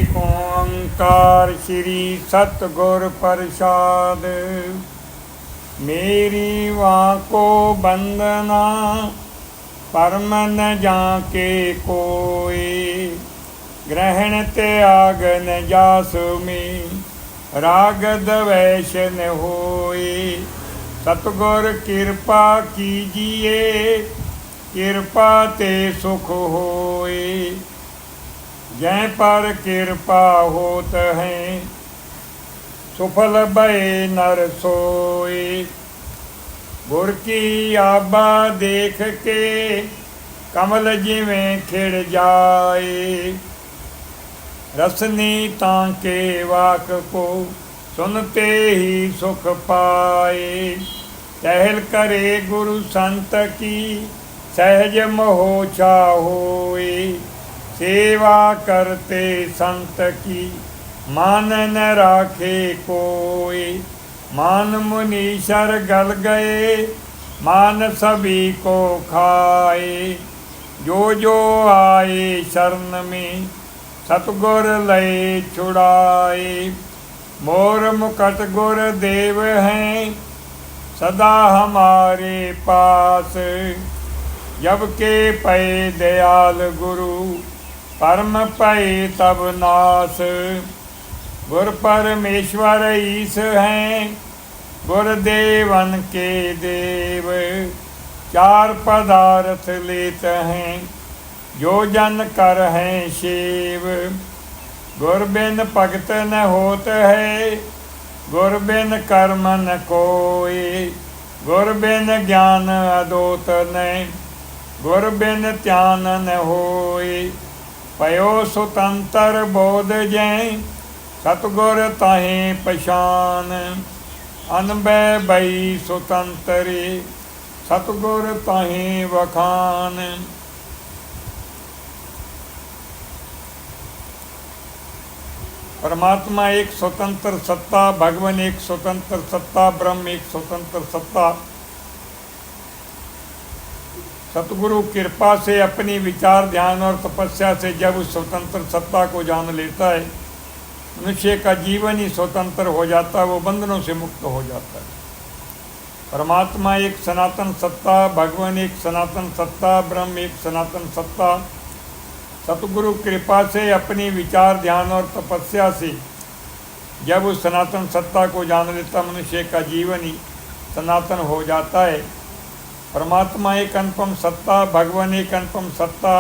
एक ओंकार श्री सतगुर प्रसाद। मेरी वाको बंदना परम न जाके कोई, ग्रहण त्याग न जासु में राग द्वेष न होए। सतगुर कृपा कीजिए, कृपा ते सुख होए। जय पर कृपा होत है, सुफल भय नर सोए। गुर की आबा देख के कमल जिवें खिड़ जाए। रसनी तांके वाक को सुनते ही सुख पाए। टहल करे गुरु संत की सहज मोह होए। सेवा करते संत की मान न राखे कोई। मान मुनीश्वर गल गए, मान सभी को खाए। जो जो आए शरण में सतगुर लय छुड़ाए। मोर मुकट गुर देव हैं सदा हमारे पास। जब के पै दयाल गुरु परम पै तब नास। गुर परमेश्वर ईश हैं गुरुदेवन के देव। चार पदार्थ लेत हैं जो जन कर हैं सेव। गुर बिन भगत न होत है, गुर बिन कर्म न कोई। गुर बिन ज्ञान अदोत न, गुर बिन ध्यान न होए। पयो सुतंतर बोध जै, सतगुर ताहि पछान। अनबै बई सुतंतरे, सतगुर ताहि वखान। परमात्मा एक स्वतंत्र सत्ता, भगवान एक स्वतंत्र सत्ता, ब्रह्म एक स्वतंत्र सत्ता। सतगुरु कृपा से अपनी विचार ध्यान और तपस्या से जब उस स्वतंत्र सत्ता को जान लेता है, मनुष्य का जीवन ही स्वतंत्र हो जाता है, वो बंधनों से मुक्त हो जाता है। परमात्मा एक सनातन सत्ता, भगवान एक सनातन सत्ता, ब्रह्म एक सनातन सत्ता। सतगुरु कृपा से अपनी विचार ध्यान और तपस्या से जब उस सनातन सत्ता को जान लेता, मनुष्य का जीवन ही सनातन हो जाता है। परमात्मा एक अनुपम सत्ता, भगवान एक अनुपम सत्ता,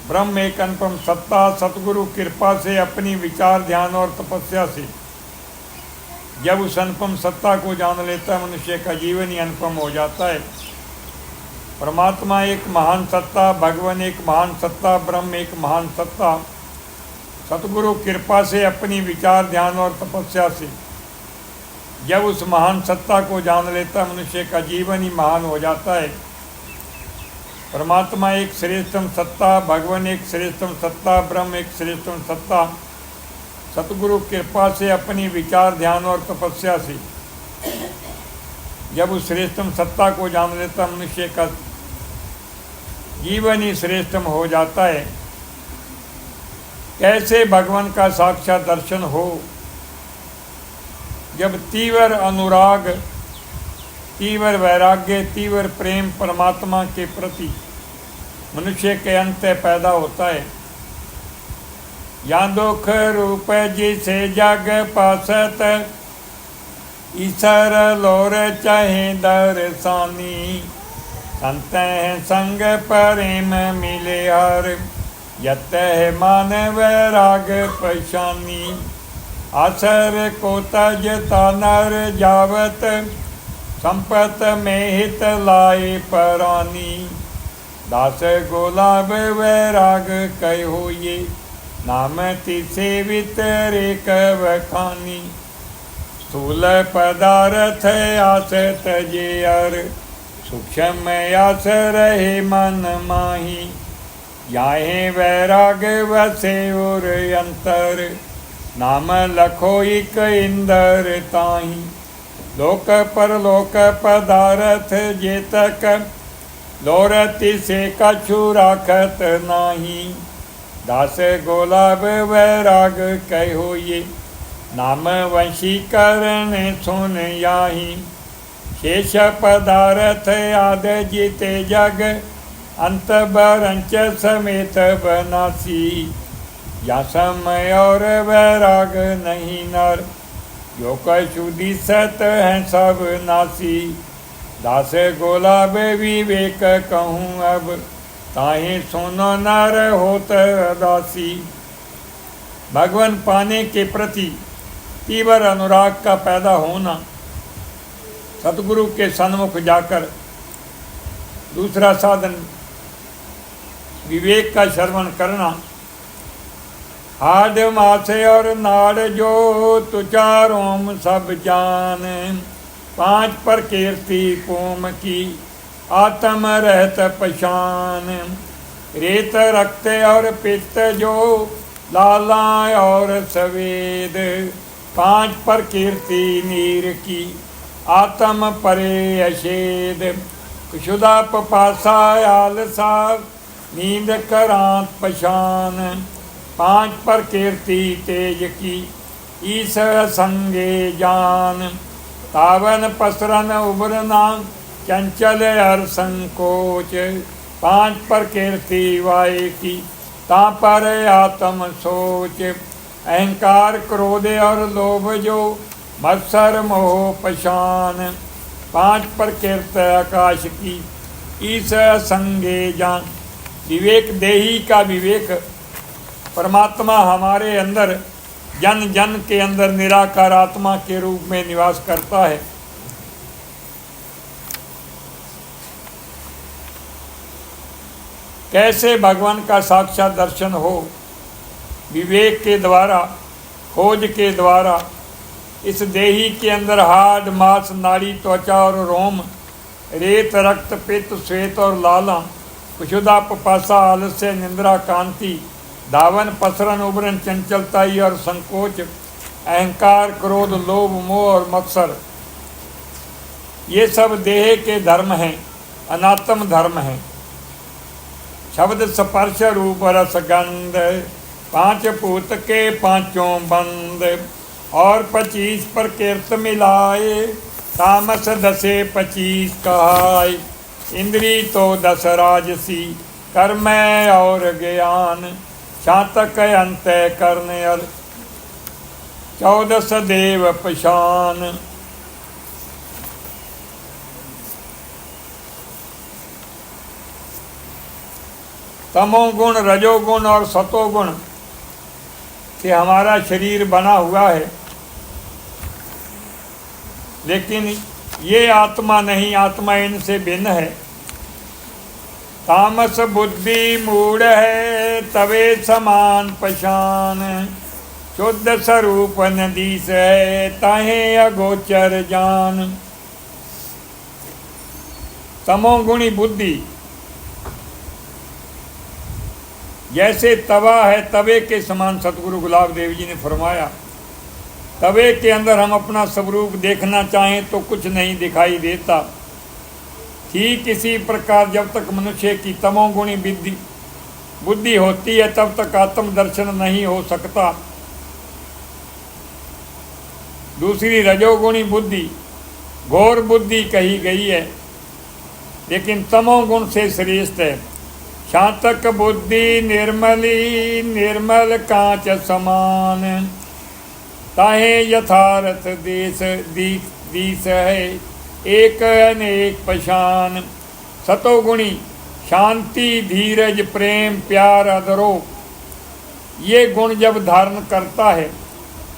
ब्रह्म एक अनुपम सत्ता। सतगुरु कृपा से अपनी विचार ध्यान और तपस्या से जब उस अनुपम सत्ता को जान लेता, मनुष्य का जीवन ही अनुपम हो जाता है। परमात्मा एक महान सत्ता, भगवान एक महान सत्ता, ब्रह्म एक महान सत्ता। सतगुरु कृपा से अपनी विचार ध्यान और तपस्या से जब उस महान सत्ता को जान लेता, मनुष्य का जीवन ही महान हो जाता है। परमात्मा एक श्रेष्ठतम सत्ता, भगवान एक श्रेष्ठतम सत्ता, ब्रह्म एक श्रेष्ठतम सत्ता। सतगुरु कृपा से अपनी विचार ध्यान और तपस्या से जब उस श्रेष्ठतम सत्ता को जान लेता, मनुष्य का जीवन ही श्रेष्ठतम हो जाता है। कैसे भगवान का साक्षात दर्शन हो? जब तीव्र अनुराग, तीव्र वैराग्य, तीव्र प्रेम परमात्मा के प्रति मनुष्य के अंतर पैदा होता है। या दुख रूप जिसे जग पासत, ईश्वर लोर चाहे दर्शानी। संत संग प्रेम मिले हर, यत मान वैराग पशानी। आसर को तजता नर जावत, संपत में हित लाए परानी। दास गुलाब वैराग कहो ये, नाम तिसेवित रेक वखानी। स्थूल पदार्थ आस तजे अर, सूक्ष्म आस रहे मन माही। याहे वैराग वसे उर अंतर, नाम लखो इक इंदर ताही। लोक परलोक पदार्थ जेतक, लोरति से कछु राखत नाही। दास गोलाब वैराग कहो ये, नाम वशीकरण सुन याही। शेष पदार्थ आद जीते जग, अंत बरंच समेत बनासी। या समय और वैराग नहीं नर, जो कछु दिसत है सब नासी। दास गोलाब विवेक कहूँ अब, ताहि सुनो नर होत दासी। भगवान पाने के प्रति तीव्र अनुराग का पैदा होना, सतगुरु के सन्मुख जाकर दूसरा साधन विवेक का श्रवण करना। हाड माथे और नाड़ जो तुचारों सब जान, पांच पर कीर्ति पोम की आत्म रहत पशान। रेत रक्त और पित्त जो लाला और सवेद, पांच पर कीर्ति नीर की आत्म परे अशेद। क्षुदा पपासा आलसा नींद करांत पशान, पांच पर कीर्ति तेज की ईस संगे जान। तावन पसरन उबरना चंचल हर संकोच, पांच पर कीर्ति वाय की ता पर आत्म सोच। अहंकार क्रोध और लोभ जो मत्सर मोह पशान, पांच पर कीर्त आकाश की ईस संगे जान। विवेक देही का विवेक, परमात्मा हमारे अंदर जन जन के अंदर निराकार आत्मा के रूप में निवास करता है। कैसे भगवान का साक्षात दर्शन हो? विवेक के द्वारा, खोज के द्वारा। इस देही के अंदर हाड मांस नाड़ी त्वचा और रोम, रेत रक्त पित्त श्वेत और लाला, कुशुदा पपासा आलस्य निंद्रा कांति, धावन पसरन उबरन चंचलताई और संकोच, अहंकार क्रोध लोभ मोह और मत्सर, ये सब देह के धर्म हैं, अनात्म धर्म हैं। शब्द स्पर्श रूप रस गंध, पांच पूत के पांचों बंद। और 25 पर कीर्त मिलाए, तामस 10 25 कहाय। इंद्री तो 10 राजसी, कर्म और ज्ञान, शातक अंत करने और 14 देव पशान। तमोगुण रजोगुण और सतोगुण से हमारा शरीर बना हुआ है, लेकिन ये आत्मा नहीं, आत्मा इनसे भिन्न है। तामस बुद्धि मूढ़ है, तवे समान पशान। शुद्ध स्वरूप नदी से ताहे अगोचर जान। तमोगुणी बुद्धि जैसे तवा है, तवे के समान सतगुरु गुलाब देव जी ने फरमाया। तवे के अंदर हम अपना स्वरूप देखना चाहें तो कुछ नहीं दिखाई देता। ठीक इसी प्रकार जब तक मनुष्य की तमोगुणी बुद्धि होती है, तब तक आत्म दर्शन नहीं हो सकता। दूसरी रजोगुणी बुद्धि घोर बुद्धि कही गई है, लेकिन तमोगुण से श्रेष्ठ है। शातक बुद्धि निर्मली निर्मल कांच समान, ताहे यथार्थ दीस है एक अनेक पशान। सतोगुणी शांति धीरज प्रेम प्यार अदरो, ये गुण जब धारण करता है,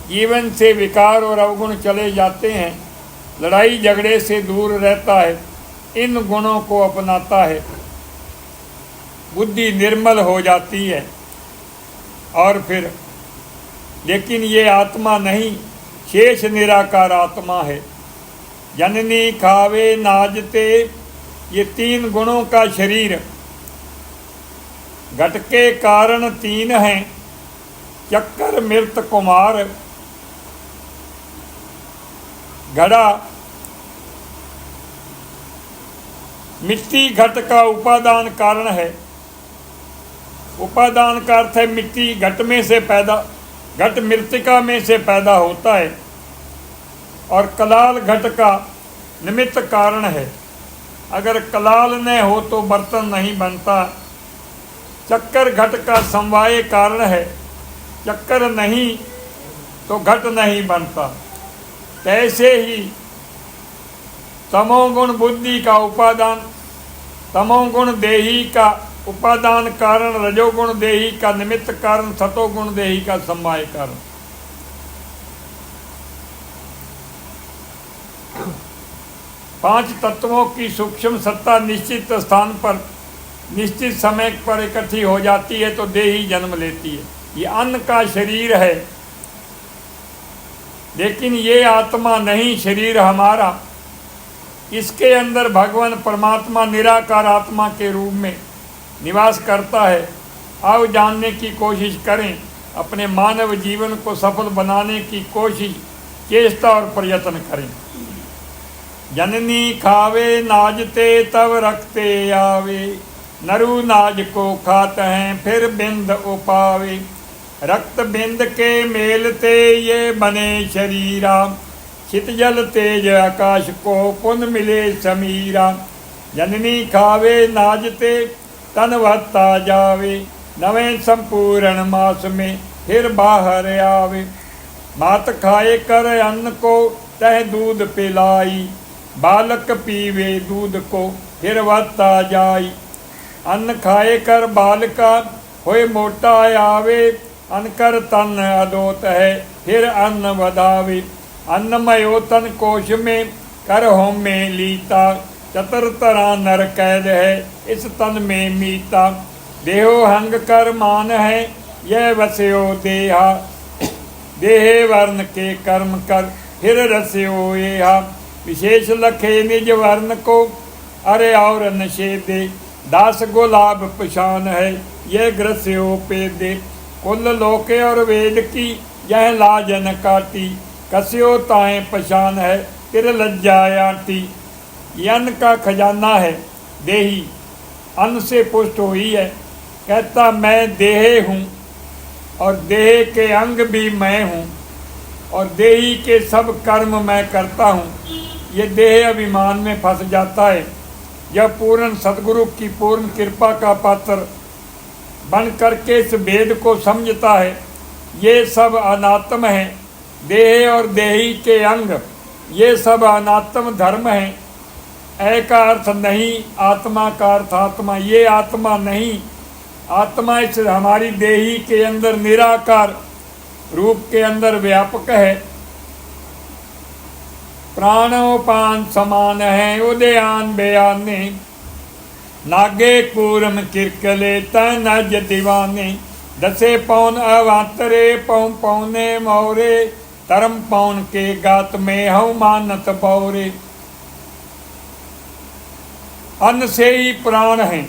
जीवन से विकार और अवगुण चले जाते हैं, लड़ाई झगड़े से दूर रहता है, इन गुणों को अपनाता है, बुद्धि निर्मल हो जाती है। और फिर लेकिन ये आत्मा नहीं, शेष निराकार आत्मा है। जननी खावे नाजते, ये 3 गुणों का शरीर घट के कारण 3 हैं। चक्कर मृत कुमार, घड़ा मिट्टी घट का उपादान कारण है। उपादान का अर्थ है मिट्टी, घट में से पैदा, घट मृतिका में से पैदा होता है, और कलाल घट का निमित्त कारण है। अगर कलाल न हो तो बर्तन नहीं बनता। चक्कर घट का समवाय कारण है, चक्कर नहीं तो घट नहीं बनता। तैसे ही तमोगुण बुद्धि का उपादान, तमोगुण देही का उपादान कारण, रजोगुण देही का निमित्त कारण, सतोगुण देही का समवाय कारण। पांच तत्वों की सूक्ष्म सत्ता निश्चित स्थान पर निश्चित समय पर इकट्ठी हो जाती है तो देही जन्म लेती है। ये अन्न का शरीर है, लेकिन ये आत्मा नहीं, शरीर हमारा। इसके अंदर भगवान परमात्मा निराकार आत्मा के रूप में निवास करता है। आओ जानने की कोशिश करें, अपने मानव जीवन को सफल बनाने की कोशिश, चेष्टा और प्रयत्न करें। जननी खावे नाजते तब रखते आवे, नरु नाज को खाते हैं फिर बिंद उपावे। रक्त बिंद के मेलते ये बने शरीरा, छित-जल तेज आकाश को पुन मिले समीरा। जननी खावे नाजते तन वत्ता जावे, नवें संपूर्ण मास में फिर बाहर आवे। मात खाए कर अन्न को तह दूध पिलाई, बालक पीवे दूध को फिर वत्ता जाई। अन्न खाए कर बालका होए मोटा आवे, अन्न कर तन अदोत है फिर अन्न वधावे। अन्नमयो तन कोश में कर होम में लीता, चतर तरह नर कैद है इस तन में मीता। देहो हंग कर मान है यह वस्यो देहा, देहे वर्ण के कर्म कर फिर रस्यो येहा। विशेष लखे निज वर्ण को अरे और नशेदे, दास गुलाब पशान है यह ग्रस्यो पे दे। कुल लोके और वेद की यह लाजन काटी, कस्यो ताएं पशान है तिर लज्जायाती। ये अन्न का खजाना है देही, अन्न से पुष्ट हुई है। कहता मैं देह हूँ और देह के अंग भी मैं हूँ और देही के सब कर्म मैं करता हूँ। ये देह अभिमान में फंस जाता है। यह पूर्ण सतगुरु की पूर्ण कृपा का पात्र बन करके इस भेद को समझता है। ये सब अनात्म है, देह और देही के अंग ये सब अनात्म धर्म है। ऐ का अर्थ नहीं, आत्मा का अर्थ आत्मा। ये आत्मा नहीं, आत्मा इस हमारी देही के अंदर निराकार रूप के अंदर व्यापक है। प्राणोपान समान है उदयान बयाने, नागे कूरम किरकले तनज दीवाने। दसे पौन अवातरे पौन पौने मोरे, तरम पौन के गात में हूँ मानत बौरे। अन्न से ही प्राण है,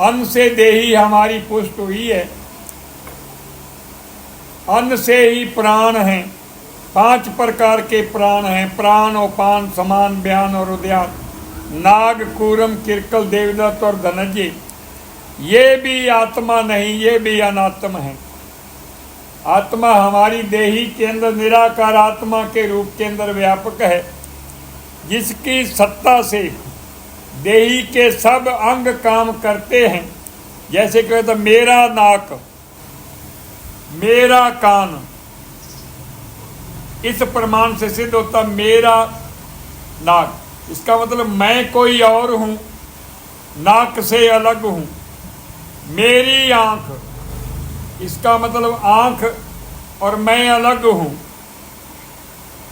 अन्न से देही हमारी पुष्ट हुई है, अन्न से ही प्राण हैं। 5 प्रकार के प्राण हैं, प्राण उपान समान बयान और उद्यान। नाग कूरम किरकल देवदत्त और धनंजय ये भी आत्मा नहीं, ये भी अनात्म है। आत्मा हमारी देही के अंदर निराकार आत्मा के रूप के अंदर व्यापक है, जिसकी सत्ता से देही के सब अंग काम करते हैं। जैसे कहते मेरा नाक, मेरा कान, इस प्रमाण से सिद्ध होता मेरा नाक। इसका मतलब मैं कोई और हूँ, नाक से अलग हूँ। मेरी आँख, इसका मतलब आँख और मैं अलग हूँ।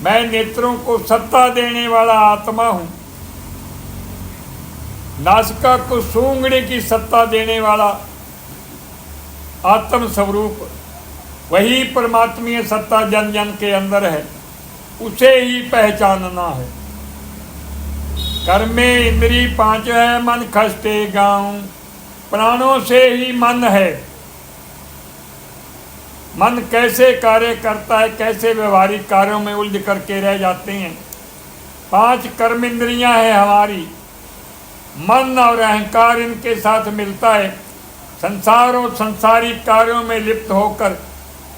मैं नेत्रों को सत्ता देने वाला आत्मा हूँ। नासिका को सूंघने की सत्ता देने वाला आत्म स्वरूप, वही परमात्मीय सत्ता जन जन के अंदर है, उसे ही पहचानना है। कर्मे इंद्री 5 है मन खस्ते गाँव, प्राणों से ही मन है। मन कैसे कार्य करता है, कैसे व्यवहारिक कार्यों में उलझ करके रह जाते हैं। 5 कर्म इंद्रियां हैं हमारी, मन और अहंकार इनके साथ मिलता है। संसार और संसारिक कार्यों में लिप्त होकर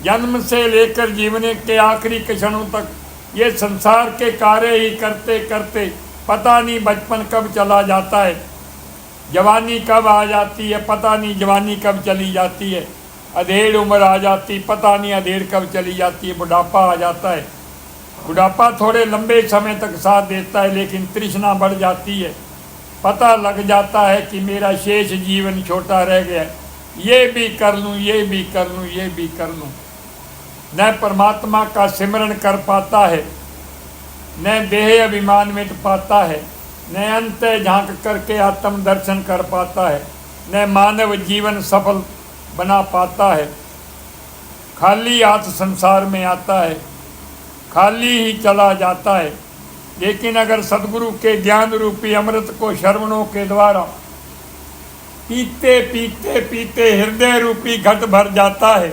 जन्म से लेकर जीवन के आखिरी क्षणों तक ये संसार के कार्य ही करते करते पता नहीं बचपन कब चला जाता है, जवानी कब आ जाती है, पता नहीं जवानी कब चली जाती है, अधेड़ उम्र आ जाती, पता नहीं अधेड़ कब चली जाती है, बुढ़ापा आ जाता है। बुढ़ापा थोड़े लंबे समय तक साथ देता है, लेकिन तृष्णा बढ़ जाती है। पता लग जाता है कि मेरा शेष जीवन छोटा रह गया, ये भी कर लूँ, ये भी कर लूँ, ये भी कर लूँ। न परमात्मा का सिमरण कर पाता है, न देह अभिमान मिट पाता है, न अंत झांक करके आत्म दर्शन कर पाता है, न मानव जीवन सफल बना पाता है। खाली हाथ संसार में आता है, खाली ही चला जाता है। लेकिन अगर सद्गुरु के ज्ञान रूपी अमृत को श्रवणों के द्वारा पीते पीते पीते हृदय रूपी घट भर जाता है,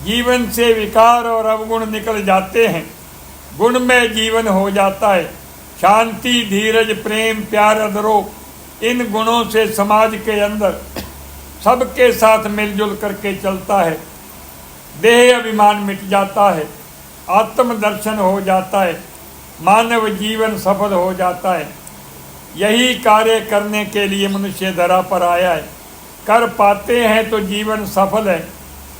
जीवन से विकार और अवगुण निकल जाते हैं, गुणमय जीवन हो जाता है। शांति, धीरज, प्रेम, प्यार, अदरोह इन गुणों से समाज के अंदर सबके साथ मिलजुल करके चलता है। देह अभिमान मिट जाता है, आत्म दर्शन हो जाता है, मानव जीवन सफल हो जाता है। यही कार्य करने के लिए मनुष्य धरा पर आया है। कर पाते हैं तो जीवन सफल है।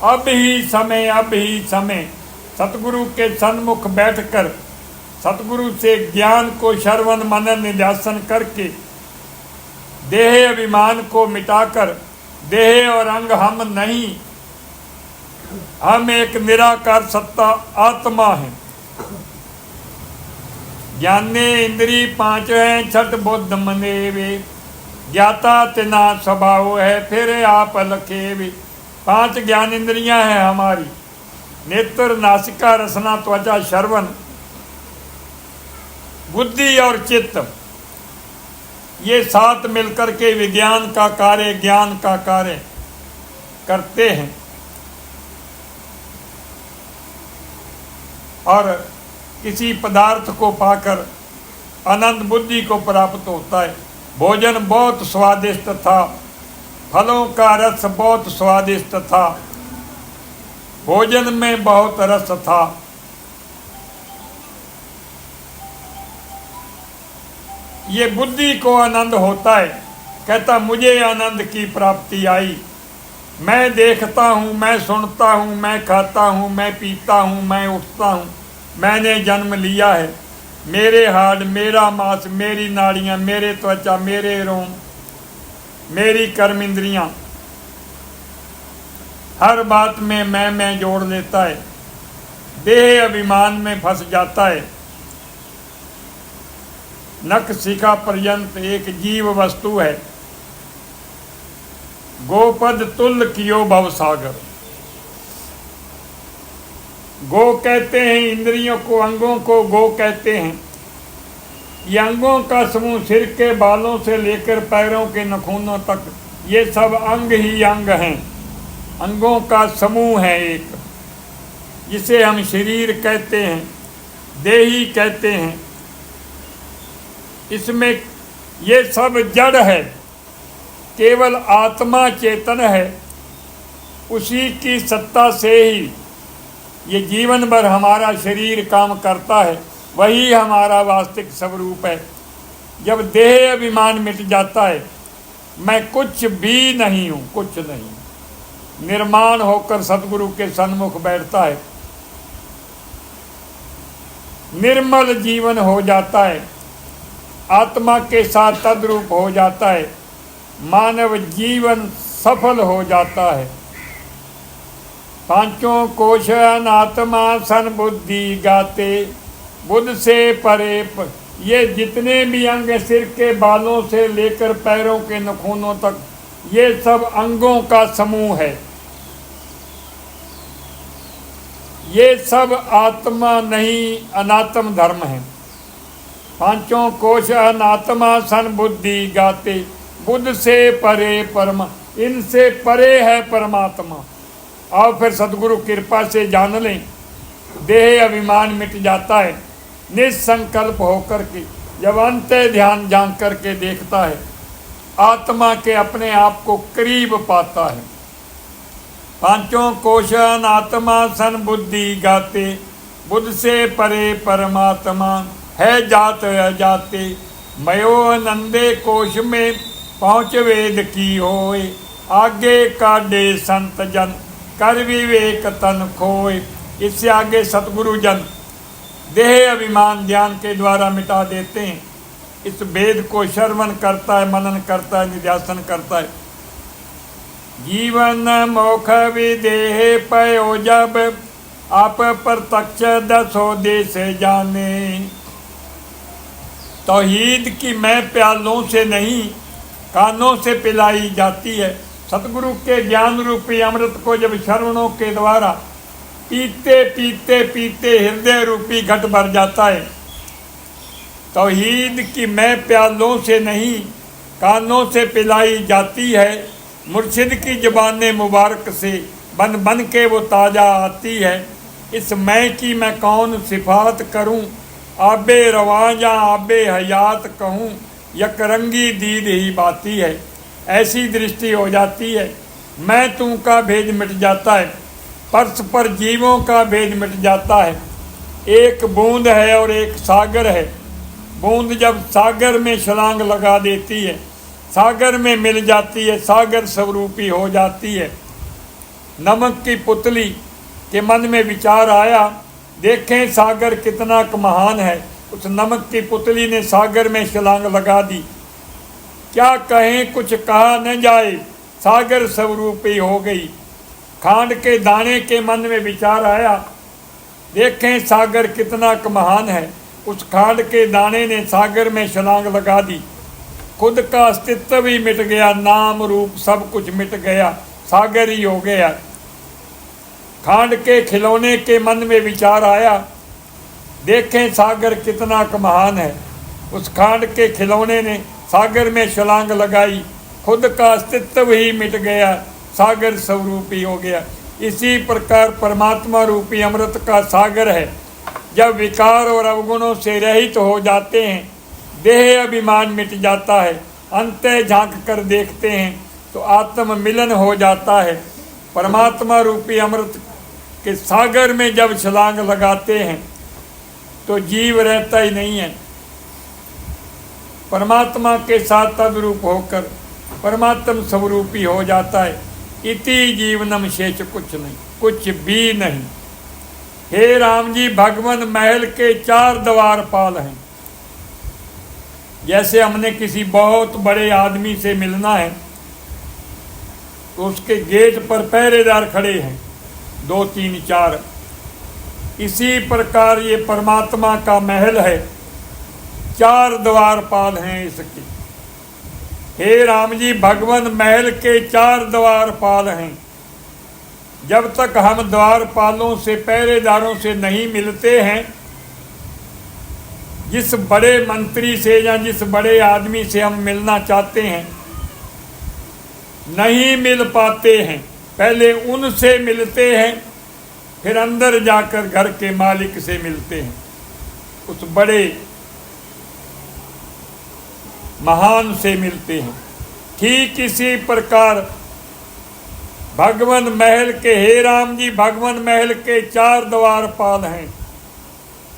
अब ही समय, अब ही समय सतगुरु के सन्मुख बैठकर सतगुरु से ज्ञान को श्रवण मनन निध्यासन करके देह अभिमान को मिटाकर, देह और अंग हम नहीं, हम एक निराकार सत्ता आत्मा है। ज्ञाने इंद्री पांच है, छठ बुद्ध मने वे, ज्ञाता तिना स्वभाव है, फिर आप लखे वे। पांच ज्ञान इंद्रियां हैं हमारी, नेत्र, नासिका, रसना, त्वचा, श्रवण, बुद्धि और चित्त। ये साथ मिलकर के विज्ञान का कार्य, ज्ञान का कार्य करते हैं। और किसी पदार्थ को पाकर आनंद बुद्धि को प्राप्त होता है। भोजन बहुत स्वादिष्ट था, फलों का रस बहुत स्वादिष्ट था, भोजन में बहुत रस था। ये बुद्धि को आनंद होता है, कहता मुझे आनंद की प्राप्ति आई। मैं देखता हूँ, मैं सुनता हूँ, मैं खाता हूँ, मैं पीता हूँ, मैं उठता हूँ, मैंने जन्म लिया है। मेरे हाड़, मेरा मांस, मेरी नाड़ियाँ, मेरे त्वचा, मेरे रोम, मेरी कर्म इंद्रियाँ, हर बात में मैं जोड़ लेता है। देह अभिमान में फंस जाता है। नख शिखा पर्यंत एक जीव वस्तु है। गोपद तुल्य कियो भवसागर। गो कहते हैं इंद्रियों को, अंगों को गो कहते हैं। ये अंगों का समूह सिर के बालों से लेकर पैरों के नखूनों तक, ये सब अंग ही अंग हैं। अंगों का समूह है एक, जिसे हम शरीर कहते हैं, देही कहते हैं। इसमें ये सब जड़ है, केवल आत्मा चेतन है। उसी की सत्ता से ही ये जीवन भर हमारा शरीर काम करता है, वही हमारा वास्तविक स्वरूप है। जब देह अभिमान मिट जाता है, मैं कुछ भी नहीं हूँ, कुछ नहीं, निर्माण होकर सतगुरु के सन्मुख बैठता है, निर्मल जीवन हो जाता है, आत्मा के साथ तद्रूप हो जाता है, मानव जीवन सफल हो जाता है। पांचों कोश अनात्मा सन बुद्धि गाते, बुद्ध से परे ये जितने भी अंग सिर के बालों से लेकर पैरों के नखूनों तक, ये सब अंगों का समूह है। ये सब आत्मा नहीं, अनात्म धर्म है। पांचों कोश अनात्मा सन बुद्धि गाते, बुद्ध से परे परम, इनसे परे है परमात्मा। आओ फिर सद्गुरु कृपा से जान लें, देह अभिमान मिट जाता है। निसंकल्प होकर के जब अंत ध्यान जान करके देखता है, आत्मा के अपने आप को करीब पाता है। पांचों कोशन आत्मा सन बुद्धि गाते, बुद्ध से परे परमात्मा है जात अजाते। मयो नंदे कोश में पहुँच वेद की होए, आगे काढ़े संत जन कर विवेक तन खोए। इससे आगे सतगुरु जन देह अभिमान ध्यान के द्वारा मिटा देते हैं। इस वेद को श्रवण करता है, मनन करता है, निध्यासन करता है। जीवन मोख विदेह पयो जब, आप प्रत्यक्ष दसो देश जाने। तौहीद की मैं प्यालों से नहीं कानों से पिलाई जाती है। सतगुरु के ज्ञान रूपी अमृत को जब श्रवणों के द्वारा पीते पीते पीते हृदय रूपी घट भर जाता है। तौहीद की मैं प्यालों से नहीं कानों से पिलाई जाती है। मुर्शिद की ज़बान मुबारक से बन बन के वो ताज़ा आती है। इस मैं की मैं कौन सिफात करूं, आबे रवां या आबे हयात कहूं, यकरंगी दीद ही बाती है। ऐसी दृष्टि हो जाती है, मैं तू का भेद मिट जाता है, परस्पर जीवों का भेद मिट जाता है। एक बूंद है और एक सागर है। बूंद जब सागर में छलांग लगा देती है, सागर में मिल जाती है, सागर स्वरूपी हो जाती है। नमक की पुतली के मन में विचार आया, देखें सागर कितना महान है। उस नमक की पुतली ने सागर में छलांग लगा दी। क्या कहें कुछ कहा न जाए, सागर स्वरूपी हो गई। खांड के दाने के मन में विचार आया, देखें सागर कितना महान है। उस खांड के दाने ने सागर में छलांग लगा दी। खुद का अस्तित्व भी मिट गया, नाम रूप सब कुछ मिट गया, सागर ही हो गया। खांड के खिलौने के मन में विचार आया, देखें सागर कितना महान है। उस खांड के खिलौने ने सागर में छलांग लगाई, खुद का अस्तित्व ही मिट गया, सागर स्वरूपी हो गया। इसी प्रकार परमात्मा रूपी अमृत का सागर है। जब विकार और अवगुणों से रहित हो जाते हैं, देह अभिमान मिट जाता है, अंत झांक कर देखते हैं तो आत्म मिलन हो जाता है। परमात्मा रूपी अमृत के सागर में जब छलांग लगाते हैं तो जीव रहता ही नहीं है। परमात्मा के साथ तद्रूप होकर परमात्म स्वरूपी हो जाता है। इति जीवनम शेष कुछ नहीं, कुछ भी नहीं। हे राम जी, भगवान महल के 4 द्वारपाल हैं। जैसे हमने किसी बहुत बड़े आदमी से मिलना है तो उसके गेट पर पहरेदार खड़े हैं, 2 3 4। इसी प्रकार ये परमात्मा का महल है, 4 द्वारपाल हैं इसके। हे राम जी, भगवान महल के 4 द्वारपाल हैं। जब तक हम द्वारपालों से पहरेदारों से नहीं मिलते हैं, जिस बड़े मंत्री से या जिस बड़े आदमी से हम मिलना चाहते हैं नहीं मिल पाते हैं। पहले उनसे मिलते हैं, फिर अंदर जाकर घर के मालिक से मिलते हैं, उस बड़े महान से मिलते हैं। ठीक इसी प्रकार भगवान महल के, हे राम जी, भगवान महल के 4 द्वारपाल हैं।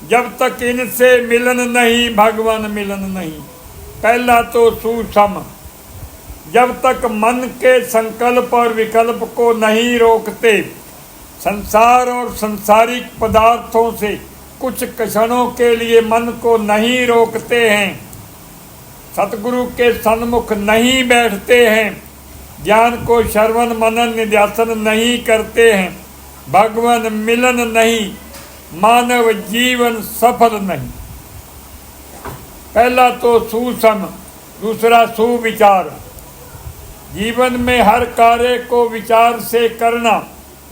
जब तक इनसे मिलन नहीं, भगवान मिलन नहीं। पहला तो सुसम, जब तक मन के संकल्प और विकल्प को नहीं रोकते, संसार और संसारिक पदार्थों से कुछ क्षणों के लिए मन को नहीं रोकते हैं, सतगुरु के सन्मुख नहीं बैठते हैं, ज्ञान को श्रवण मनन निध्यासन नहीं करते हैं, भगवान मिलन नहीं, मानव जीवन सफल नहीं। पहला तो सुसम, दूसरा सुविचार। जीवन में हर कार्य को विचार से करना,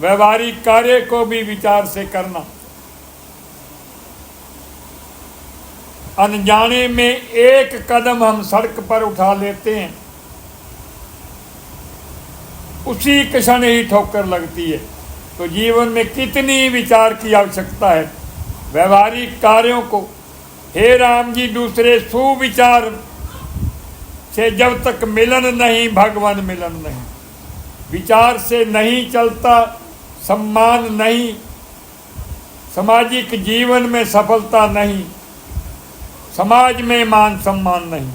व्यवहारिक कार्य को भी विचार से करना। अनजाने में एक कदम हम सड़क पर उठा लेते हैं, उसी क्षण ही ठोकर लगती है। तो जीवन में कितनी विचार की आवश्यकता है। व्यवहारिक कार्यों को हे राम जी, दूसरे सुविचार से जब तक मिलन नहीं, भगवान मिलन नहीं। विचार से नहीं चलता, सम्मान नहीं, सामाजिक जीवन में सफलता नहीं, समाज में मान सम्मान नहीं।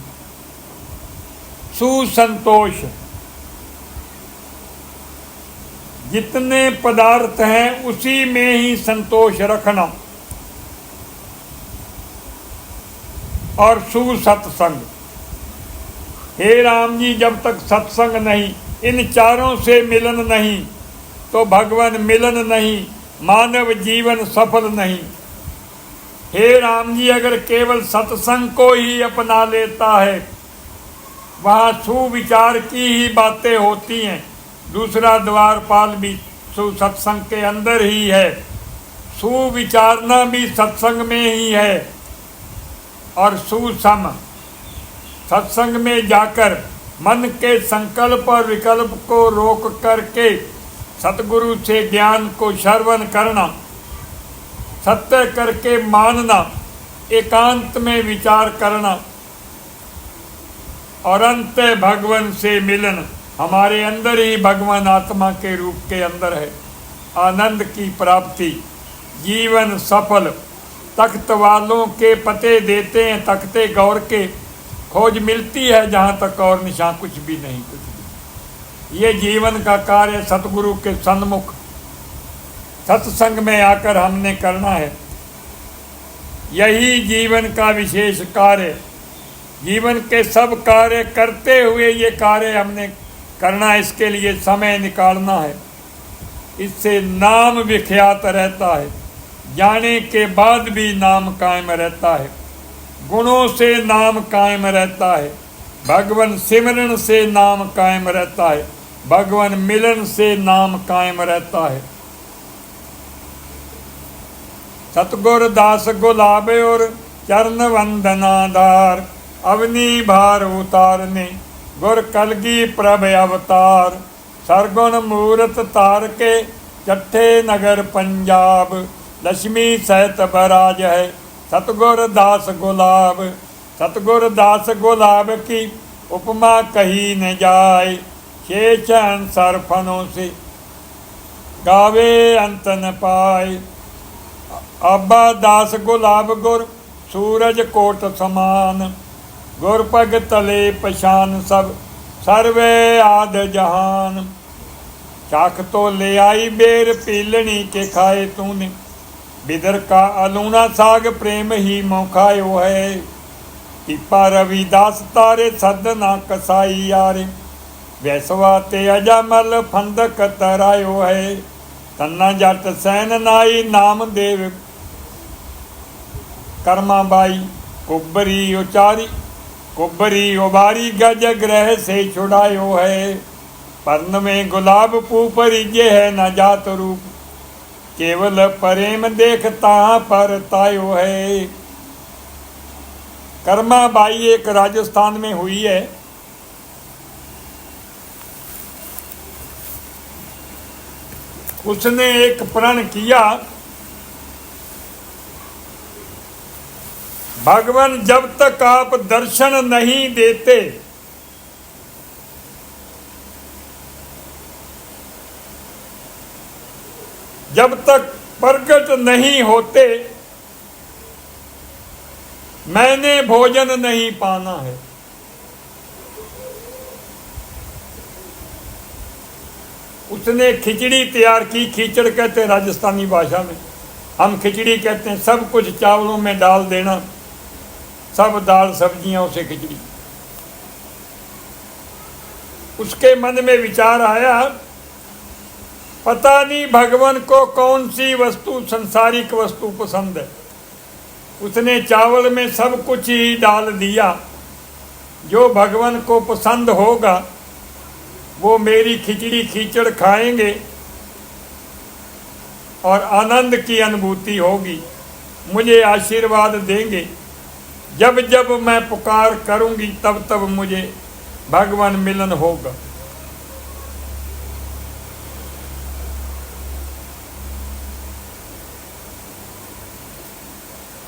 सुसंतोष, जितने पदार्थ हैं उसी में ही संतोष रखना। और सुसत्संग, हे राम जी, जब तक सत्संग नहीं, इन चारों से मिलन नहीं, तो भगवान मिलन नहीं, मानव जीवन सफल नहीं। हे राम जी, अगर केवल सत्संग को ही अपना लेता है, वहाँ सुविचार की ही बातें होती हैं। दूसरा द्वारपाल भी सुसत्संग के अंदर ही है, सुविचारना भी सत्संग में ही है। और सुसम, सत्संग में जाकर मन के संकल्प और विकल्प को रोक करके सतगुरु से ज्ञान को श्रवण करना, सत्य करके मानना, एकांत में विचार करना और अंत भगवान से मिलन। हमारे अंदर ही भगवान आत्मा के रूप के अंदर है। आनंद की प्राप्ति, जीवन सफल। तख्त वालों के पते देते हैं तख्ते गौर के, खोज मिलती है जहाँ तक और निशान कुछ भी नहीं, कुछ भी। ये जीवन का कार्य सतगुरु के सन्मुख सत्संग में आकर हमने करना है। यही जीवन का विशेष कार्य। जीवन के सब कार्य करते हुए ये कार्य हमने करना है, इसके लिए समय निकालना है। इससे नाम विख्यात रहता है, जाने के बाद भी नाम कायम रहता है। गुणों से नाम कायम रहता है, भगवान सिमरन से नाम कायम रहता है, भगवान मिलन से नाम कायम रहता है। सतगुर दास गुलाब और चरण वंदनाधार, अवनी भार उतारने गुर कलगी प्रभ अवतार। सरगुण मूरत तार के चट्ठे नगर पंजाब, लक्ष्मी सहित बराज है सतगुर दास गुलाब। सतगुर दास गुलाब की उपमा कही न जाए, शेष अंसर फनों से गावे अंत न पाए। अब्बा दास गुलाब गुर सूरज कोट समान, गुर पग तले पशान सब सर्वे आद जहान। चाख तो ले आई बेर पीलनी के खाए तूने, बिदर का अलूना साग प्रेम ही मोखायो है। पीपा रविदास तारे सद ना कसाई यारे, वैसवा ते अजामल फंदक तरायो है। तन्ना जट सैन नाई नाम देव कर्मा बाई, कुब्बरी उचारी कुब्बरी उबारी गज ग्रह से छुड़ायो है। पर्ण में गुलाब पू परिजे है न जात रूप, केवल प्रेम देखता पर तायो है। कर्मा बाई एक राजस्थान में हुई है। उसने एक प्रण किया, भगवान जब तक आप दर्शन नहीं देते, जब तक प्रकट नहीं होते, मैंने भोजन नहीं पाना है। उसने खिचड़ी तैयार की। खिचड़ कहते हैं राजस्थानी भाषा में, हम खिचड़ी कहते हैं। सब कुछ चावलों में डाल देना, सब दाल सब्जियां उसे खिचड़ी। उसके मन में विचार आया, पता नहीं भगवान को कौन सी वस्तु, संसारिक वस्तु पसंद है। उसने चावल में सब कुछ ही डाल दिया। जो भगवान को पसंद होगा वो मेरी खिचड़ी खीचड़ खाएंगे और आनंद की अनुभूति होगी, मुझे आशीर्वाद देंगे। जब जब मैं पुकार करूंगी तब तब मुझे भगवान मिलन होगा।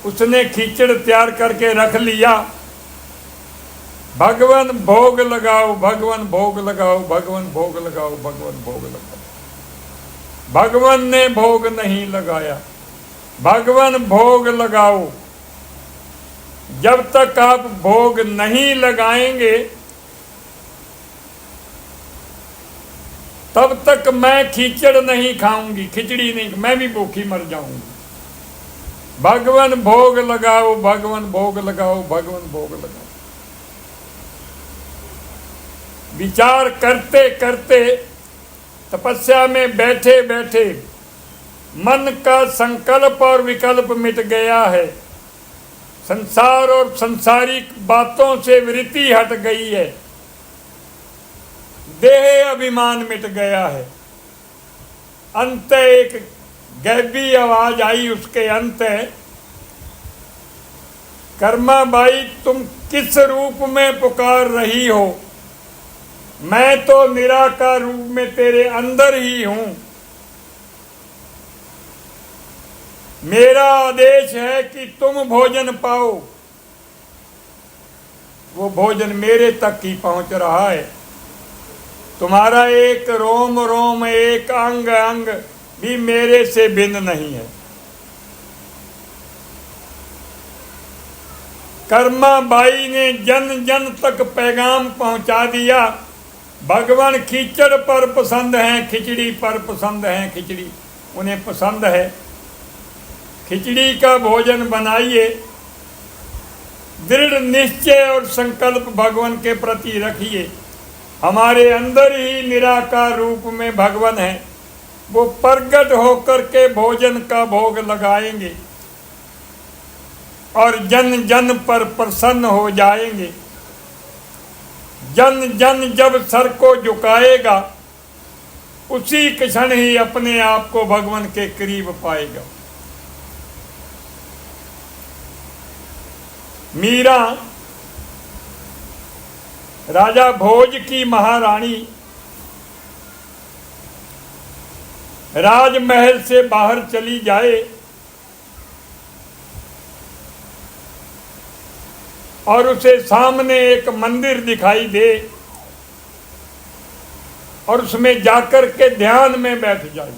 उसने खींचड़ तैयार करके रख लिया। भगवान भोग लगाओ, भगवान भोग लगाओ, भगवान भोग लगाओ, भगवान भोग लगाओ। भगवान ने भोग नहीं लगाया। भगवान भोग लगाओ। जब तक आप भोग नहीं लगाएंगे तब तक मैं खीचड़ नहीं खाऊंगी, खिचड़ी नहीं, मैं भी भूखी मर जाऊंगी। भगवान भोग लगाओ, भगवान भोग लगाओ, भगवान भोग लगाओ। विचार करते करते, तपस्या में बैठे बैठे मन का संकल्प और विकल्प मिट गया है। संसार और सांसारिक बातों से वृत्ति हट गई है। देह अभिमान मिट गया है। अंत एक गैबी आवाज आई उसके अंत, कर्मा बाई तुम किस रूप में पुकार रही हो? मैं तो निराकार रूप में तेरे अंदर ही हूं। मेरा आदेश है कि तुम भोजन पाओ। वो भोजन मेरे तक ही पहुंच रहा है। तुम्हारा एक रोम रोम, एक अंग अंग भी मेरे से भिन्न नहीं है। कर्मा बाई ने जन जन तक पैगाम पहुंचा दिया। भगवान खिचड़ पर पसंद हैं, खिचड़ी पर पसंद हैं, खिचड़ी उन्हें पसंद है। खिचड़ी का भोजन बनाइए। दृढ़ निश्चय और संकल्प भगवान के प्रति रखिए। हमारे अंदर ही निराकार रूप में भगवान है। वो प्रगट होकर के भोजन का भोग लगाएंगे और जन जन पर प्रसन्न हो जाएंगे। जन जन जब सर को झुकाएगा उसी क्षण ही अपने आप को भगवान के करीब पाएगा। मीरा राजा भोज की महारानी राजमहल से बाहर चली जाए और उसे सामने एक मंदिर दिखाई दे और उसमें जाकर के ध्यान में बैठ जाए।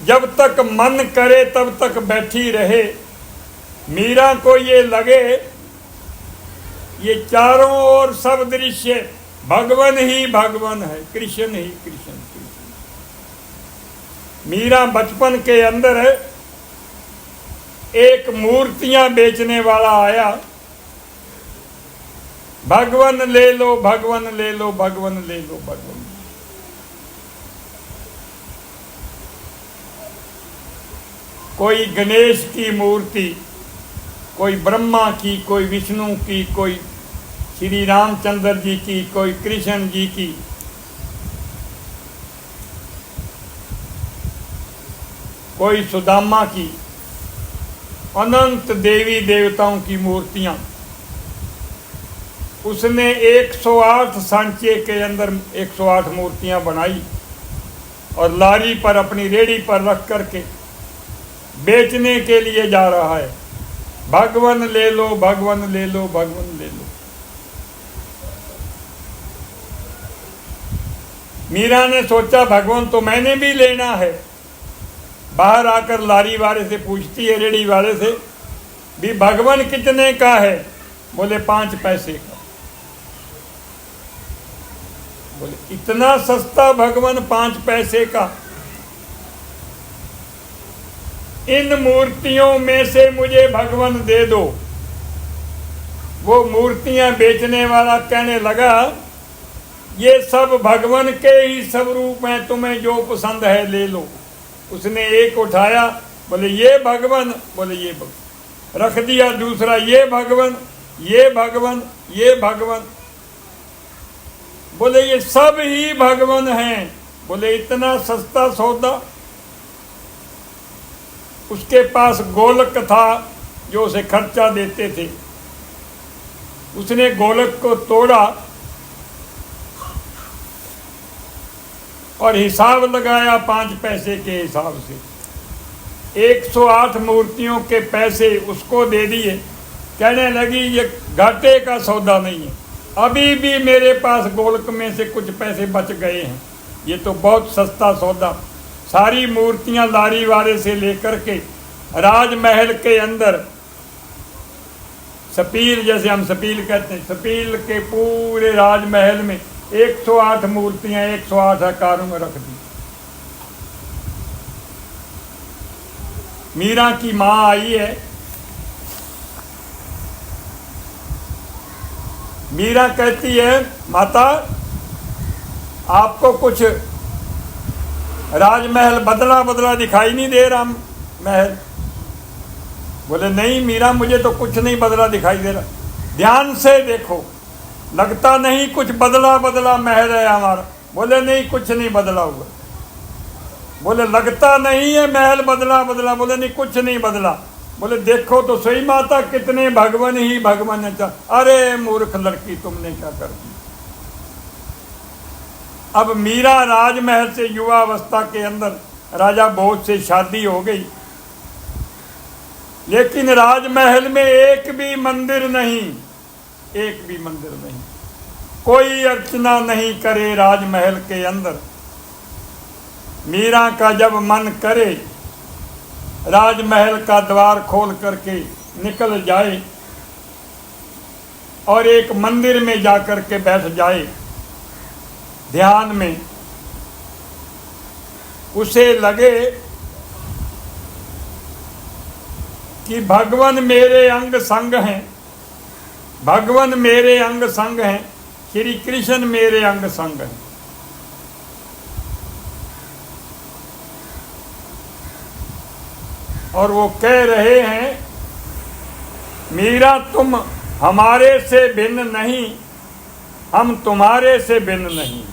जब तक मन करे तब तक बैठी रहे। मीरा को ये लगे ये चारों ओर सब दृश्य भगवान ही भगवान है, कृष्ण ही कृष्ण। मीरा बचपन के अंदर एक मूर्तियां बेचने वाला आया। भगवान ले लो, भगवान ले लो, भगवान ले लो, भगवान। कोई गणेश की मूर्ति, कोई ब्रह्मा की, कोई विष्णु की, कोई श्री रामचंद्र जी की, कोई कृष्ण जी की। कोई सुदामा की, अनंत देवी देवताओं की मूर्तियां। उसने 108 सांचे के अंदर 108 मूर्तियां बनाई और लारी पर अपनी रेडी पर रख करके बेचने के लिए जा रहा है। भगवान ले लो, भगवान ले लो, भगवान ले लो। मीरा ने सोचा भगवान तो मैंने भी लेना है। बाहर आकर लारी वाले से पूछती है, रेडी वाले से, भी भगवान कितने का है? बोले 5 पैसे का। बोले इतना सस्ता भगवान 5 पैसे का? इन मूर्तियों में से मुझे भगवान दे दो। वो मूर्तियां बेचने वाला कहने लगा ये सब भगवान के ही सब रूप हैं, तुम्हें जो पसंद है ले लो। उसने एक उठाया, बोले ये भगवान, बोले ये भगवान। रख दिया दूसरा, ये भगवान, ये भगवान, ये भगवान। बोले ये सब ही भगवान हैं। बोले इतना सस्ता सौदा? उसके पास गोलक था जो उसे खर्चा देते थे। उसने गोलक को तोड़ा और हिसाब लगाया 5 पैसे के हिसाब से। 108 मूर्तियों के पैसे उसको दे दिए। कहने लगी ये घाटे का सौदा नहीं है, अभी भी मेरे पास गोल्क में से कुछ पैसे बच गए हैं, ये तो बहुत सस्ता सौदा। सारी मूर्तियां लारी वारे से लेकर के राजमहल के अंदर, सपील जैसे हम सपील कहते हैं, सपील के पूरे राजमहल में 108 मूर्तियां 108 आकारों में रख दी। मीरा की माँ आई है। मीरा कहती है माता आपको कुछ राजमहल बदला बदला दिखाई नहीं दे रहा महल? बोले नहीं मीरा मुझे तो कुछ नहीं बदला दिखाई दे रहा, ध्यान से देखो, लगता नहीं कुछ बदला बदला महल है हमारा। बोले नहीं कुछ नहीं बदला हुआ। बोले लगता नहीं है महल बदला बदला। बोले नहीं कुछ नहीं बदला। बोले देखो तो सही माता कितने भगवान ही भगवान है। अरे मूर्ख लड़की तुमने क्या कर दी। अब मीरा राजमहल से युवावस्था के अंदर राजा भोज से शादी हो गई, लेकिन राजमहल में एक भी मंदिर नहीं, एक भी मंदिर नहीं, कोई अर्चना नहीं करे राजमहल के अंदर। मीरा का जब मन करे राजमहल का द्वार खोल करके निकल जाए और एक मंदिर में जाकर के बैठ जाए ध्यान में, उसे लगे कि भगवान मेरे अंग संग हैं, भगवान मेरे अंग संग हैं, श्री कृष्ण मेरे अंग संग हैं। और वो कह रहे हैं मीरा तुम हमारे से भिन्न नहीं, हम तुम्हारे से भिन्न नहीं।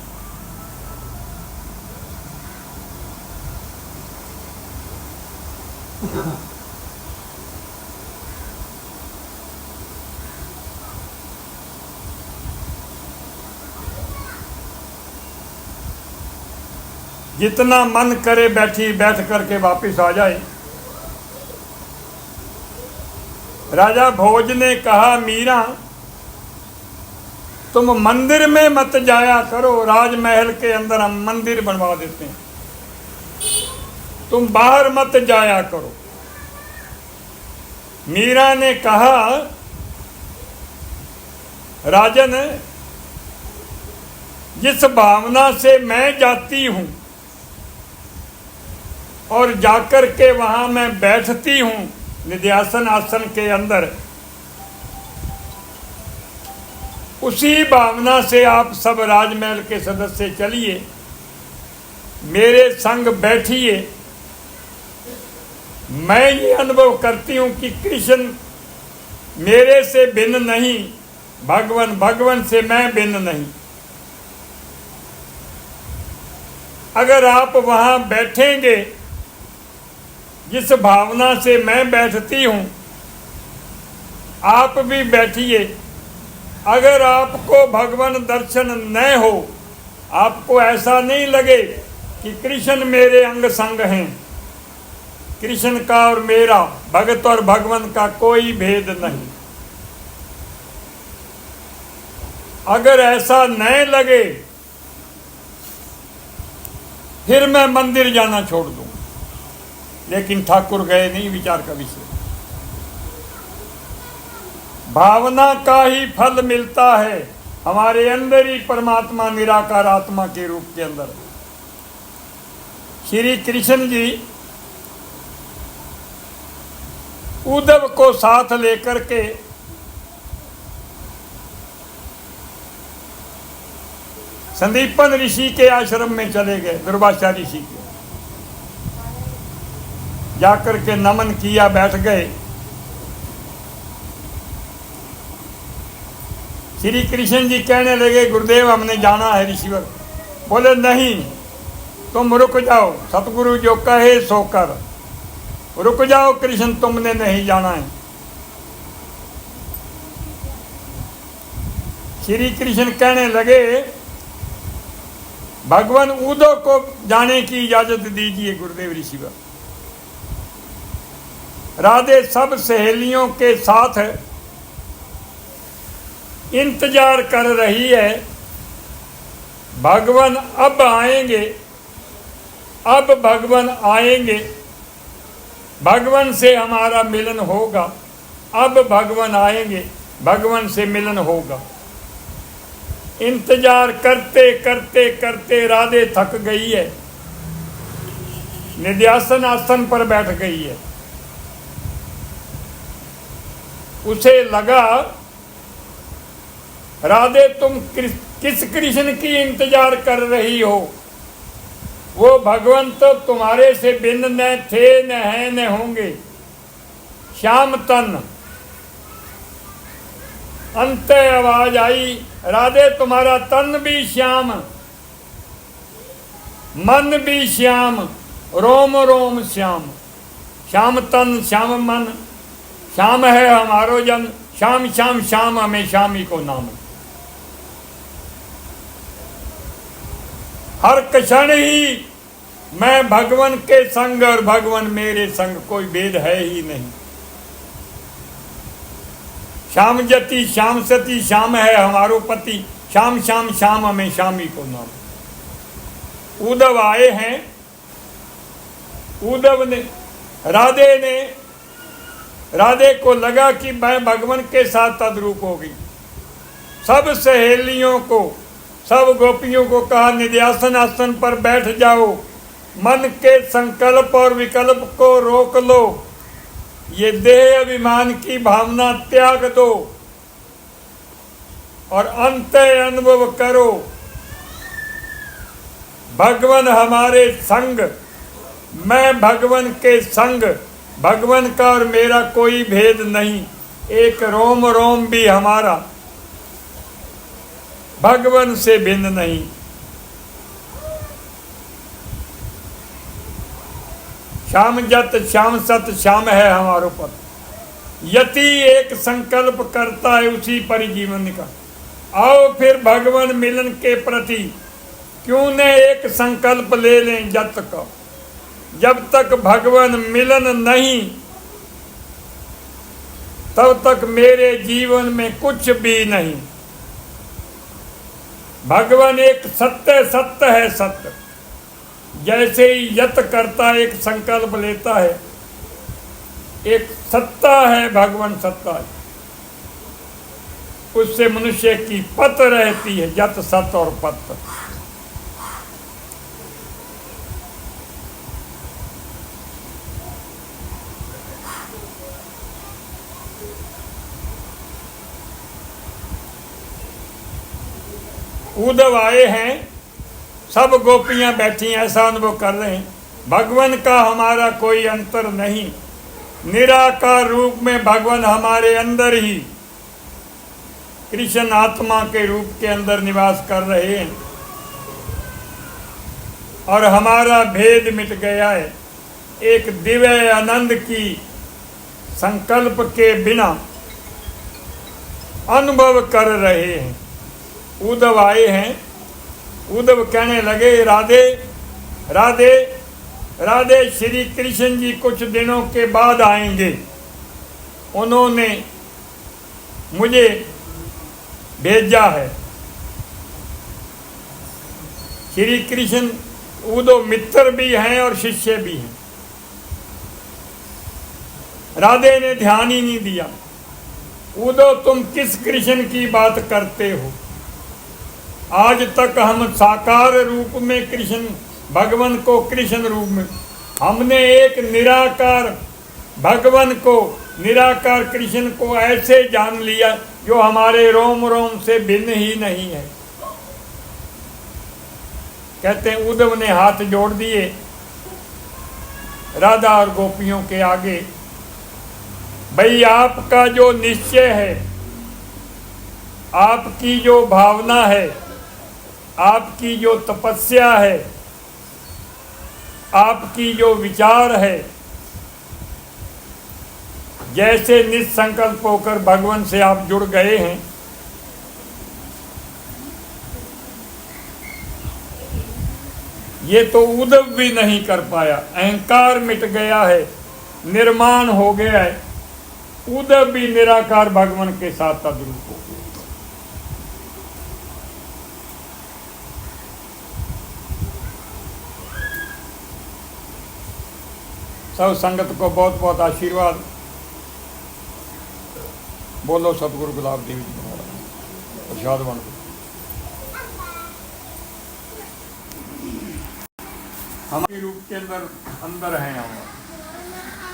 जितना मन करे बैठ करके वापिस आ जाए। राजा भोज ने कहा मीरा तुम मंदिर में मत जाया करो, राजमहल के अंदर हम मंदिर बनवा देते हैं, तुम बाहर मत जाया करो। मीरा ने कहा राजन जिस भावना से मैं जाती हूं और जाकर के वहां मैं बैठती हूं निध्यासन आसन के अंदर, उसी भावना से आप सब राजमहल के सदस्य चलिए, मेरे संग बैठिए। मैं ये अनुभव करती हूं कि कृष्ण मेरे से भिन्न नहीं, भगवान भगवान से मैं भिन्न नहीं। अगर आप वहां बैठेंगे जिस भावना से मैं बैठती हूं, आप भी बैठिए। अगर आपको भगवान दर्शन न हो, आपको ऐसा नहीं लगे कि कृष्ण मेरे अंग संग हैं, कृष्ण का और मेरा, भगत और भगवान का कोई भेद नहीं, अगर ऐसा न लगे फिर मैं मंदिर जाना छोड़ दूं। लेकिन ठाकुर गए नहीं, विचार का विषय। भावना का ही फल मिलता है हमारे अंदर ही, परमात्मा निराकार आत्मा के रूप के अंदर। श्री कृष्ण जी उद्धव को साथ लेकर के संदीपन ऋषि के आश्रम में चले गए, दुर्वासा ऋषि के। जाकर के नमन किया, बैठ गए। श्री कृष्ण जी कहने लगे गुरुदेव हमने जाना है ऋषिवर। बोले नहीं तुम रुक जाओ, सतगुरु जो कहे सो कर, रुक जाओ कृष्ण, तुमने नहीं जाना है। श्री कृष्ण कहने लगे भगवान उदो को जाने की इजाजत दीजिए गुरुदेव ऋषिवर। राधे सब सहेलियों के साथ इंतजार कर रही है। भगवान अब आएंगे, अब भगवान आएंगे, भगवान से हमारा मिलन होगा। अब भगवान आएंगे, भगवान से मिलन होगा। इंतजार करते करते करते राधे थक गई है, निध्यासन आसन पर बैठ गई है। उसे लगा राधे तुम किस कृष्ण की इंतजार कर रही हो? वो भगवान तो तुम्हारे से भिन्न न थे, न हैं, न होंगे। श्याम तन। अंत आवाज आई, राधे तुम्हारा तन भी श्याम, मन भी श्याम, रोम रोम श्याम। श्याम तन श्याम मन, श्याम है हमारो जन। श्याम श्याम श्याम हमें श्यामी को नाम। हर क्षण ही मैं भगवान के संग और भगवान मेरे संग, कोई भेद है ही नहीं। श्याम जति श्याम सती, श्याम है हमारो पति। श्याम श्याम श्याम हमें श्यामी को नाम। उद्धव आए हैं। उद्धव ने, राधे को लगा कि मैं भगवान के साथ तद्रूप हो गई। सब सहेलियों को, सब गोपियों को कहा निध्यासन आसन पर बैठ जाओ। मन के संकल्प और विकल्प को रोक लो। ये देह अभिमान की भावना त्याग दो और अंत अनुभव करो। भगवान हमारे संग, मैं भगवान के संग। भगवान का और मेरा कोई भेद नहीं, एक रोम रोम भी हमारा भगवान से भिन्न नहीं। श्याम जत श्याम सत, श्याम है हमारो पत। यति एक संकल्प करता है उसी पर जीवन का। आओ फिर भगवान मिलन के प्रति क्यों न एक संकल्प ले लें जत का। जब तक भगवान मिलन नहीं, तब तक मेरे जीवन में कुछ भी नहीं। भगवान एक सत्य सत्य है, सत्य। जैसे ही यत करता है, एक संकल्प लेता है, एक सत्ता है, भगवान सत्ता है। उससे मनुष्य की पत रहती है, यत सत और पत। उद्धव आए हैं, सब गोपियां बैठी ऐसा अनुभव कर रहे हैं। भगवान का हमारा कोई अंतर नहीं। निराकार रूप में भगवान हमारे अंदर ही कृष्ण आत्मा के रूप के अंदर निवास कर रहे हैं और हमारा भेद मिट गया है। एक दिव्य आनंद की संकल्प के बिना अनुभव कर रहे हैं। उद्धव आए हैं। उद्धव कहने लगे, राधे राधे राधे, श्री कृष्ण जी कुछ दिनों के बाद आएंगे। उन्होंने मुझे भेजा है। श्री कृष्ण उद्धव मित्र भी हैं और शिष्य भी हैं। राधे ने ध्यान ही नहीं दिया। उद्धव तुम किस कृष्ण की बात करते हो? आज तक हम साकार रूप में कृष्ण भगवान को, कृष्ण रूप में हमने एक निराकार भगवान को, निराकार कृष्ण को ऐसे जान लिया जो हमारे रोम रोम से भिन्न ही नहीं है। कहते हैं उद्धव ने हाथ जोड़ दिए राधा और गोपियों के आगे। भाई आपका जो निश्चय है, आपकी जो भावना है, आपकी जो तपस्या है, आपकी जो विचार है, जैसे निसंकल्प होकर भगवान से आप जुड़ गए हैं, ये तो उद्धव भी नहीं कर पाया। अहंकार मिट गया है, निर्माण हो गया है। उद्धव भी निराकार भगवान के साथ तद्रूप हो गया। सब संगत को बहुत बहुत आशीर्वाद। बोलो सतगुरु गुलाब देवी जी महाराज प्रसाद बन। हमारे रूप के अंदर हैं हम,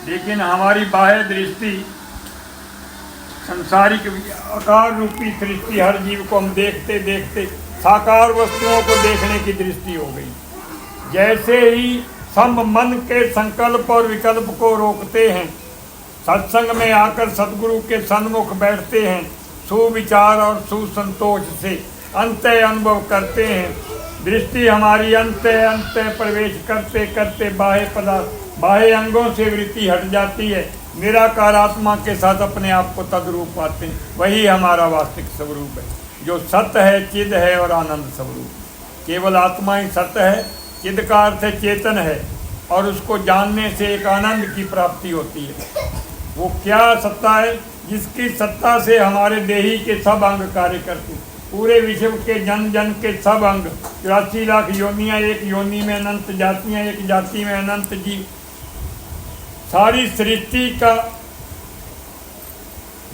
लेकिन हमारी बाह्य दृष्टि संसारिक आकार रूपी सृष्टि, हर जीव को हम देखते देखते साकार वस्तुओं को देखने की दृष्टि हो गई। जैसे ही हम मन के संकल्प और विकल्प को रोकते हैं, सत्संग में आकर सदगुरु के सन्मुख बैठते हैं, सुविचार और सुसंतोष से अंतः अनुभव करते हैं, दृष्टि हमारी अंतः प्रवेश करते करते बाह्य अंगों से वृत्ति हट जाती है, निराकार आत्मा के साथ अपने आप को तद्रूप पाते हैं। वही हमारा वास्तविक स्वरूप है, जो सत्य है, चिद है और आनंद स्वरूप। केवल आत्मा ही सत्य है, चिद का अर्थ है चेतन है, और उसको जानने से एक आनंद की प्राप्ति होती है। वो क्या सत्ता है? जिसकी सत्ता से हमारे देही के सब अंग कार्य करते हैं। पूरे विश्व के जन जन के सब अंग, 84 लाख योनियाँ, एक योनि में अनंत जातियाँ, एक जाति में अनंत जीव, सारी सृष्टि का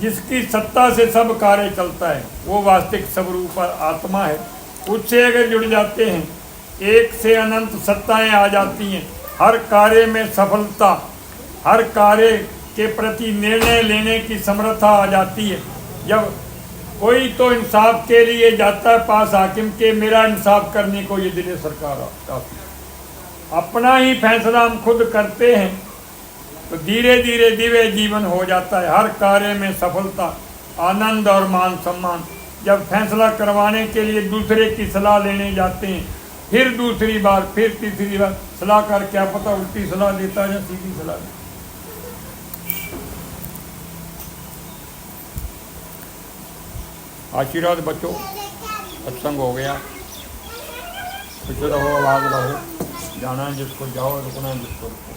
जिसकी सत्ता से सब कार्य चलता है, वो वास्तविक स्वरूप आत्मा है। उससे अगर जुड़ जाते हैं, एक से अनंत सत्ताएं आ जाती हैं। हर कार्य में सफलता, हर कार्य के प्रति निर्णय लेने की समर्था आ जाती है। जब कोई तो इंसाफ के लिए जाता है पास हाकिम के, मेरा इंसाफ करने को ये दिले सरकार काफी, अपना ही फैसला हम खुद करते हैं, तो धीरे धीरे दिव्य जीवन हो जाता है। हर कार्य में सफलता, आनंद और मान सम्मान। जब फैसला करवाने के लिए दूसरे की सलाह लेने जाते हैं, फिर दूसरी बार, फिर तीसरी बार सलाह कर, क्या पता उल्टी सलाह देता है या सीधी सलाह देता। आशीर्वाद बच्चों, सत्संग हो गया, कुछ रहो, आवाज रहो, जाना है जिसको जाओ, रुकना है जिसको रुको।